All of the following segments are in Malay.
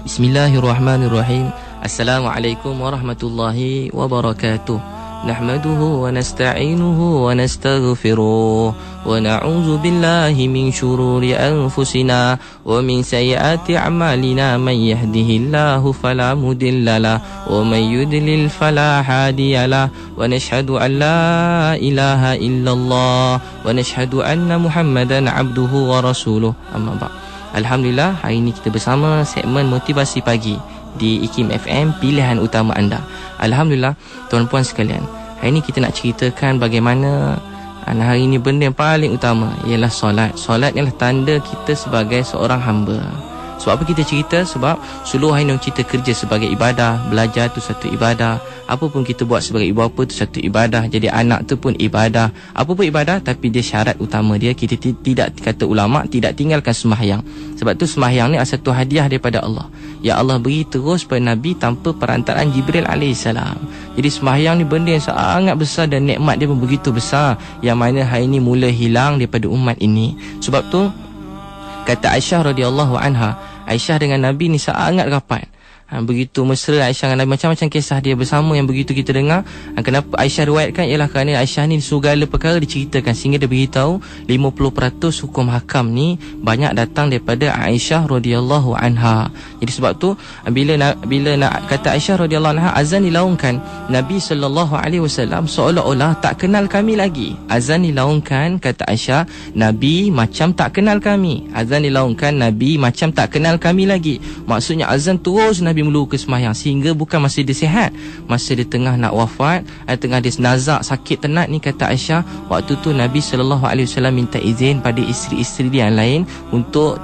Bismillahirrahmanirrahim. Assalamualaikum warahmatullahi wabarakatuh. Nahmaduhu wa nasta'inuhu wa nastaghfiruh wa na'udzu billahi min shururi anfusina wa min sayyiati a'malina. Man yahdihillahu fala mudhillalah wa man yudlil fala hadiyalah. Wa nashhadu an la ilaha illallah wa nashhadu anna Muhammadan abduhu wa rasuluh. Amma ba'd. Alhamdulillah, hari ini kita bersama segmen motivasi pagi di IKIM FM, pilihan utama anda. Alhamdulillah, tuan-puan sekalian, hari ini kita nak ceritakan bagaimana hari ini benda yang paling utama ialah solat. Solat ialah tanda kita sebagai seorang hamba. Sebab apa kita cerita? Sebab seluruh hari ini kita kerja sebagai ibadah. Belajar tu satu ibadah. Apa pun kita buat sebagai ibu bapa tu satu ibadah. Jadi anak tu pun ibadah. Apa pun ibadah, tapi dia syarat utama dia, kita tidak, kata ulama', tidak tinggalkan sembahyang. Sebab tu sembahyang ni adalah satu hadiah daripada Allah. Ya Allah beri terus pada Nabi tanpa perantaraan Jibril AS. Jadi sembahyang ni benda yang sangat besar dan nikmat dia pun begitu besar, yang mana hari ini mula hilang daripada umat ini. Sebab tu kata Aisyah radhiyallahu anha, Aisyah dengan Nabi ni sangat rapat. Begitu mesra Aisyah dengan Nabi, macam-macam kisah dia bersama yang begitu kita dengar. Kenapa Aisyah riwayatkan ialah kerana Aisyah ni segala perkara diceritakan, sehingga dia beritahu 50% hukum hakam ni banyak datang daripada Aisyah radhiyallahu anha. Jadi sebab tu bila nak kata Aisyah radhiyallahu anha, azan dilaungkan, Nabi sallallahu alaihi wasallam seolah-olah tak kenal kami lagi. Azan dilaungkan, kata Aisyah, Nabi macam tak kenal kami. Azan dilaungkan, Nabi macam tak kenal kami lagi. Maksudnya azan terus Nabi meluru ke sembahyang, sehingga bukan masa dia sihat, masa dia tengah nak wafat, tengah dia nazak sakit tenat ni, kata Aisyah, waktu tu Nabi SAW minta izin pada isteri-isteri dia yang lain untuk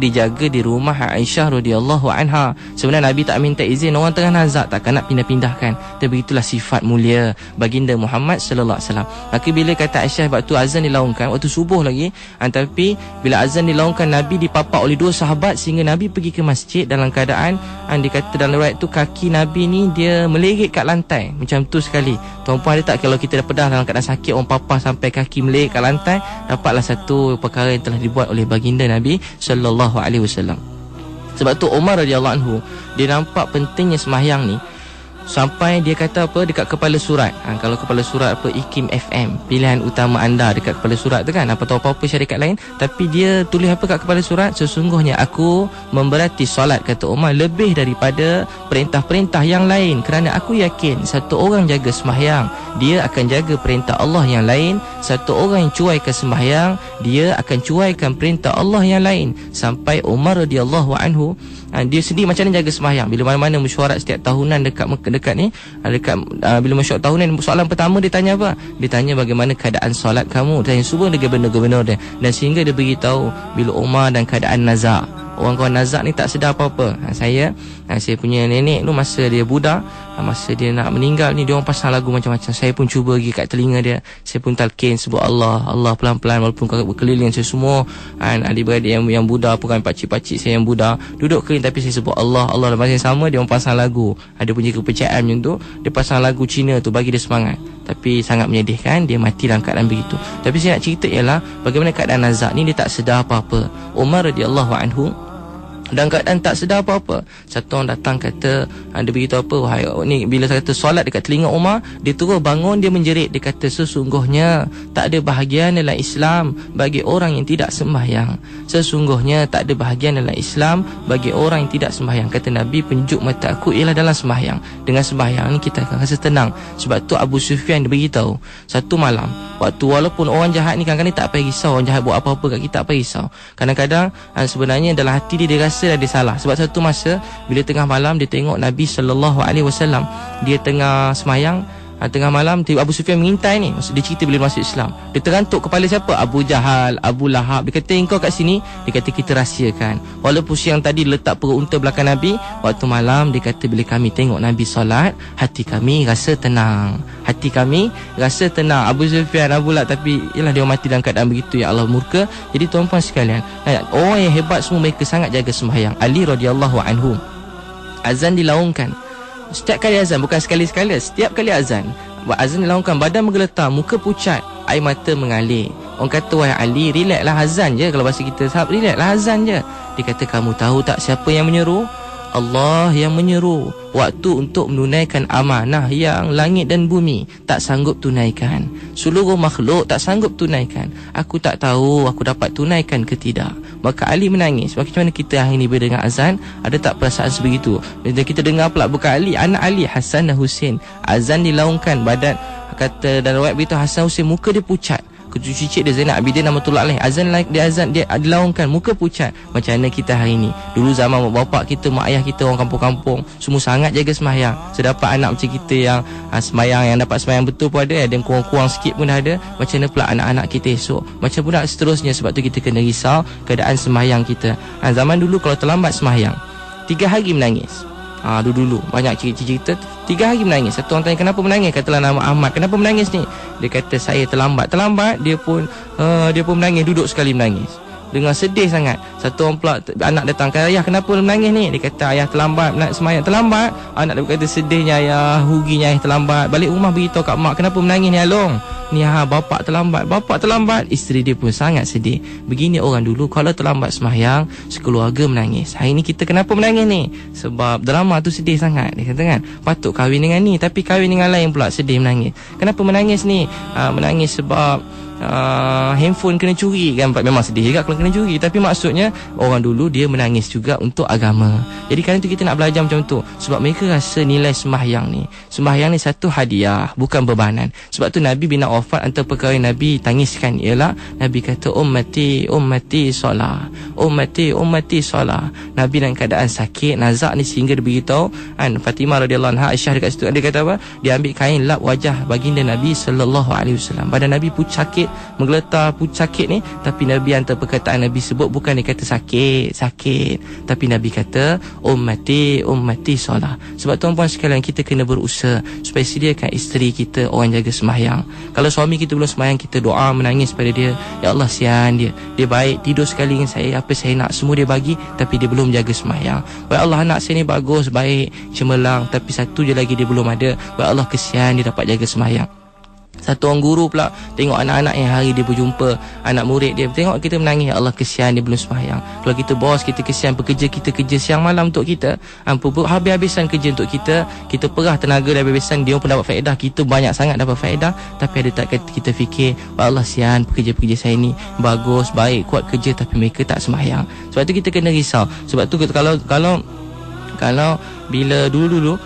dijaga di rumah Aisyah radhiyallahu anha. Sebenarnya Nabi tak minta izin, orang tengah nazak takkan nak pindah-pindahkan. Tapi begitulah sifat mulia baginda Muhammad sallallahu alaihi wasallam. Maka bila kata Aisyah waktu azan dilaungkan, waktu subuh lagi, tapi bila azan dilaungkan, Nabi dipapak oleh dua sahabat sehingga Nabi pergi ke masjid dalam keadaan dikata dalam riwayat tu kaki Nabi ni dia melirik kat lantai. Macam tu sekali. Tuan-puan ada tak, kalau kita dah pedah dalam keadaan sakit, orang papah sampai kaki melirik kat lantai, dapatlah satu perkara yang telah dibuat oleh baginda Nabi sallallahu alaihi wasallam. Sebab tu Umar radhiyallahu anhu, dia nampak pentingnya sembahyang ni sampai dia kata dekat kepala surat. Kalau kepala surat IKIM FM, pilihan utama anda, dekat kepala surat tu kan, apa tahu apa-apa syarikat lain, tapi dia tulis apa kat kepala surat? Sesungguhnya aku memberati solat, kata Umar, lebih daripada perintah-perintah yang lain, kerana aku yakin satu orang jaga sembahyang, dia akan jaga perintah Allah yang lain. Satu orang yang cuaikan sembahyang, dia akan cuaikan perintah Allah yang lain. Sampai Umar radhiyallahu anhu, dia sendiri macam mana jaga sembahyang. Bila mana-mana mesyuarat setiap tahunan dekat bila mesyuarat tahunan, soalan pertama dia tanya apa? Dia tanya bagaimana keadaan solat kamu. Dia tanya semua gubernur-gubernur dia. Dan sehingga dia beritahu bila Umar dan keadaan nazak. Orang kawan nazak ni tak sedar apa-apa. Saya punya nenek tu masa dia budak, masa dia nak meninggal ni, dia orang pasang lagu macam-macam. Saya pun cuba pergi kat telinga dia, saya pun talqin sebut Allah, Allah pelan-pelan, walaupun berkeliling saya semua adik-beradik yang budak, bukan pakcik-pakcik saya yang budak, duduk keliling tapi saya sebut Allah, Allah. Masa yang sama dia orang pasang lagu, ada punya kepercayaan macam tu, dia pasang lagu Cina tu bagi dia semangat. Tapi sangat menyedihkan, dia mati dalam keadaan begitu. Tapi saya nak cerita ialah bagaimana keadaan nazak ni, dia tak sedar apa-apa. Umar radhiyallahu anhu dan keadaan tak sedar apa-apa. Satu orang datang kata, dia beritahu apa, wahai ni, bila saya kata solat dekat telinga Umar, dia terus bangun, dia menjerit, dia kata, sesungguhnya tak ada bahagian dalam Islam bagi orang yang tidak sembahyang. Sesungguhnya tak ada bahagian dalam Islam bagi orang yang tidak sembahyang. Kata Nabi, penjuk mata aku ialah dalam sembahyang. Dengan sembahyang ni kita akan rasa tenang. Sebab tu Abu Sufyan dia beritahu, satu malam, waktu walaupun orang jahat ni kadang-kadang tak payah risau, orang jahat buat apa-apa kat kita tak payah risau. Kadang-kadang sebenarnya dalam hati dia rasa dia salah. Sebab satu masa bila tengah malam dia tengok Nabi sallallahu alaihi wasallam, dia tengah semayang, tengah malam tiba Abu Sufyan mengintai ni. Dia cerita bila masuk Islam, dia terantuk kepala siapa? Abu Jahal, Abu Lahab. Dia kata, engkau kat sini. Dia kata, kita rahsiakan. Walaupun siang tadi letak perut unta belakang Nabi, waktu malam dia kata, bila kami tengok Nabi solat, hati kami rasa tenang. Hati kami rasa tenang. Abu Sufyan, Abu Lahab, tapi ialah dia mati dalam keadaan begitu, ya Allah murka. Jadi tuan-puan sekalian, orang yang hebat semua mereka sangat jaga sembahyang. Ali radhiyallahu anhu, azan dilaungkan. Setiap kali azan, bukan sekali-sekala, setiap kali azan dilaungkan, badan menggeletar, muka pucat, air mata mengalir. Orang kata, wahai Ali, relaxlah, azan je. Kalau bahasa kita, sahabat, relaxlah, azan je. Dia kata, kamu tahu tak siapa yang menyeru? Allah yang menyeru. Waktu untuk menunaikan amanah yang langit dan bumi tak sanggup tunaikan. Seluruh makhluk tak sanggup tunaikan. Aku tak tahu aku dapat tunaikan ke tidak. Maka Ali menangis. Bagaimana kita hari ini berdengar azan, ada tak perasaan sebegitu? Bila kita dengar pula bukan Ali, anak Ali, Hasan dan Husin, azan dilaungkan, badan kata dan riwayat beritahu Hasan Husin muka dia pucat. Cicit dia Zainal Abidin rahmatullah alaih, dia dilaungkan, muka pucat. Macam mana kita hari ni? Dulu zaman mak bapak kita, mak ayah kita orang kampung-kampung semua sangat jaga sembahyang. Sedapat anak macam kita yang sembahyang, yang dapat sembahyang betul pun ada yang kurang-kurang sikit pun ada. Macam mana pula anak-anak kita esok? Macam pula seterusnya. Sebab tu kita kena risau keadaan sembahyang kita. Zaman dulu kalau terlambat sembahyang 3 hari menangis. Dulu banyak cerita 3 hari menangis. Satu orang tanya kenapa menangis, katalah nama Ahmad, kenapa menangis ni? Dia kata saya terlambat. Dia pun menangis, duduk sekali menangis dengan sedih sangat. Satu orang pula anak datang, kata ayah kenapa menangis ni? Dia kata ayah terlambat nak sembahyang. Terlambat? Anak dia kata sedihnya ayah, ruginya ayah terlambat. Balik rumah beritahu kat mak, kenapa menangis ni Along? Ni bapak terlambat. Isteri dia pun sangat sedih. Begini orang dulu kalau terlambat sembahyang, sekeluarga menangis. Hari ni kita kenapa menangis ni? Sebab drama tu sedih sangat. Dia kata kan, patut kahwin dengan ni tapi kahwin dengan lain pula, sedih menangis. Kenapa menangis ni? Menangis sebab handphone kena curi kan. Memang sedih juga kalau kena curi, tapi maksudnya orang dulu dia menangis juga untuk agama. Jadi kerana tu kita nak belajar macam tu. Sebab mereka rasa nilai sembahyang ni satu hadiah, bukan bebanan. Sebab tu Nabi bila wafat, antara perkara yang Nabi tangiskan ialah Nabi kata ummati solah, ummati solah. Nabi dalam keadaan sakit nazak ni, sehingga dia beritahu Fatimah radhiyallahu anha, Aisyah dekat situ, dia kata apa? Dia ambil kain lap wajah baginda Nabi sallallahu alaihi wasallam. Badan Nabi pun sakit, menggeletar pun sakit ni, tapi Nabi antara perkataan Nabi sebut bukan dia kata sakit, tapi Nabi kata ummati solah. Sebab tuan-puan sekalian, kita kena berusaha supaya sediakan isteri kita orang jaga sembahyang. Kalau suami kita belum sembahyang, kita doa menangis pada dia, ya Allah sian dia baik, tidur sekali dengan saya, apa saya nak semua dia bagi, tapi dia belum jaga sembahyang. Ya Allah, anak saya ni bagus, baik, cemerlang, tapi satu je lagi dia belum ada. Ya Allah, kesian dia dapat jaga sembahyang. Satu orang guru pula tengok anak-anak yang hari dia berjumpa anak murid dia, tengok kita menangis, ya Allah kesian dia belum sembahyang. Kalau kita bos, kita kesian, pekerja kita kerja siang malam untuk kita, habis-habisan kerja untuk kita perah tenaga dan habis-habisan, dia pun dapat faedah, kita banyak sangat dapat faedah, tapi ada tak kita fikir, ya Allah sian pekerja-pekerja saya ni bagus, baik, kuat kerja, tapi mereka tak sembahyang. Sebab tu kita kena risau. Sebab tu kalau bila dulu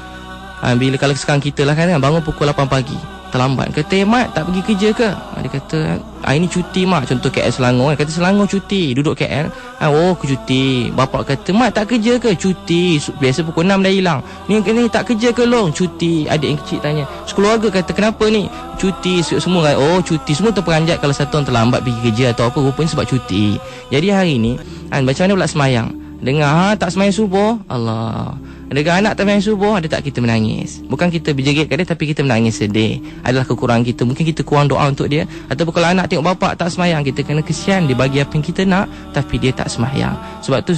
bila kalau sekarang kita lah kan bangun pukul 8 pagi terlambat, kata mak tak pergi kerja ke? Dia kata hari ni cuti mak, contoh KL Selangor, kata Selangor cuti, duduk KL, oh ke cuti. Bapak kata mak tak kerja ke? Cuti, biasa pukul 6 dah hilang, ni tak kerja ke long? Cuti. Adik yang kecil tanya, sekeluarga kata kenapa ni? Cuti semua kan? Oh cuti, semua terperanjat kalau satu orang terlambat pergi kerja atau apa, rupanya sebab cuti. Jadi hari ni macam mana pula semayang? Dengar tak semayang subuh, Allah, dengar anak tak semayang subuh, ada tak kita menangis? Bukan kita berjerit kat dia, tapi kita menangis sedih. Adalah kekurangan kita, mungkin kita kurang doa untuk dia. Atau kalau anak tengok bapak tak semayang, kita kena kesian, dia bagi apa yang kita nak, tapi dia tak semayang. Sebab tu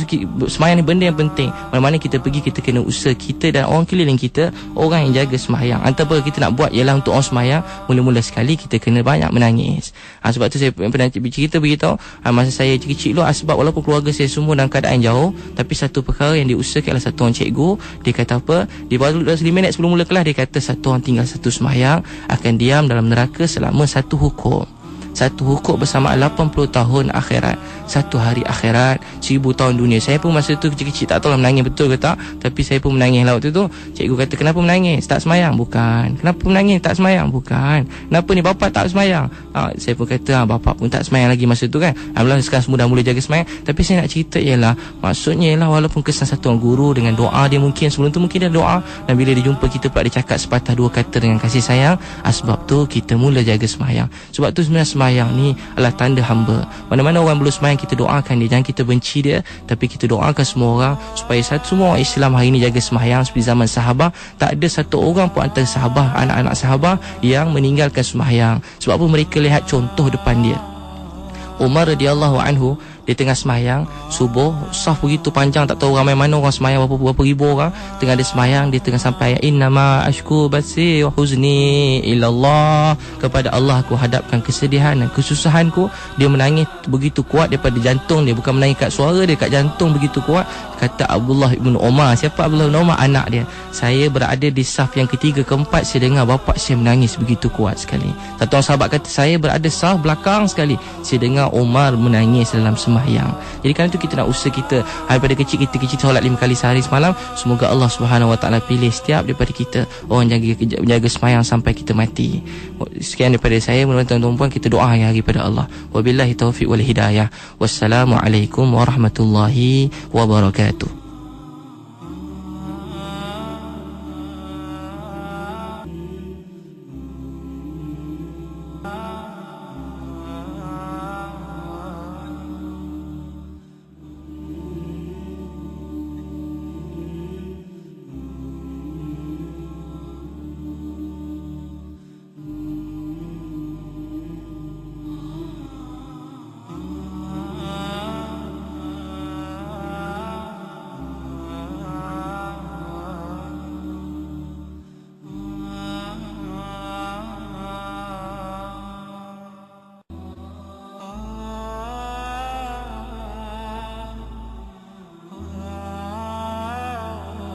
semayang ni benda yang penting. Mana-mana kita pergi, kita kena usaha kita dan orang keliling kita, orang yang jaga semayang. Antara kita nak buat ialah untuk orang semayang, mula-mula sekali kita kena banyak menangis. Sebab tu saya pernah cerita beritahu, masa saya kecil dulu, sebab walaupun keluarga saya semua dalam keadaan jauh, tapi satu perkara yang diusahakan ialah satu orang cikgu. Dia kata apa? Dia baru 5 minit sebelum mula kelas, dia kata satu orang tinggal satu sembahyang akan diam dalam neraka selama satu hukum. Satu hukum bersamaan 80 tahun akhirat. Satu hari akhirat, 1000 tahun dunia. Saya pun masa tu kecil-kecil tak tahulah menangis betul ke tak, tapi saya pun menangis lah waktu tu. Cikgu kata kenapa menangis? Tak semayang? Bukan. Kenapa menangis? Tak semayang? Bukan. Kenapa ni bapak tak semayang? Saya pun kata bapak pun tak semayang lagi masa tu kan. Alhamdulillah sekarang semua dah mula jaga semayang. Tapi saya nak cerita ialah, maksudnya ialah walaupun kesan satu orang guru dengan doa dia, mungkin sebelum tu mungkin dia doa, dan bila dia jumpa kita pula dia cakap sepatah dua kata dengan kasih sayang, sebab tu kita mula jaga semayang. Sebab tu sebenarnya semayang ni adalah tanda hamba. Mana-mana orang belum semayang, kita doakan dia, jangan kita benci dia, tapi kita doakan semua orang supaya semua orang Islam hari ini jaga semayang seperti zaman sahabat. Tak ada satu orang pun antara sahabat, anak-anak sahabat yang meninggalkan semayang. Sebab apa? Mereka lihat contoh depan dia. Umar radhiyallahu anhu, Dia tengah semayang subuh, saf begitu panjang, tak tahu ramai mana orang semayang, berapa ribu orang. Tengah dia semayang, dia tengah sampai innama ashku basi wa huzni ilallah, kepada Allah aku hadapkan kesedihan dan kesusahanku. Dia menangis begitu kuat daripada jantung dia, bukan menangis kat suara dia, kat jantung begitu kuat. Kata Abdullah ibn Umar. Siapa Abdullah ibn Umar? Anak dia. Saya berada di saf yang ketiga, keempat, saya dengar bapa saya menangis begitu kuat sekali. Satu orang sahabat kata, saya berada saf belakang sekali, saya dengar Umar menangis dalam sembahyang. Jadi kerana itu kita nak usaha kita daripada kecil, kita kecil solat 5 kali sehari semalam. Semoga Allah Subhanahu Wa Taala pilih setiap daripada kita orang jaga sembahyang sampai kita mati. Sekian daripada saya. Mudah-mudahan tuan-tuan puan kita doa hari pada Allah. Wabillahi taufiq wal hidayah. Wassalamualaikum warahmatullahi wabarakatuh.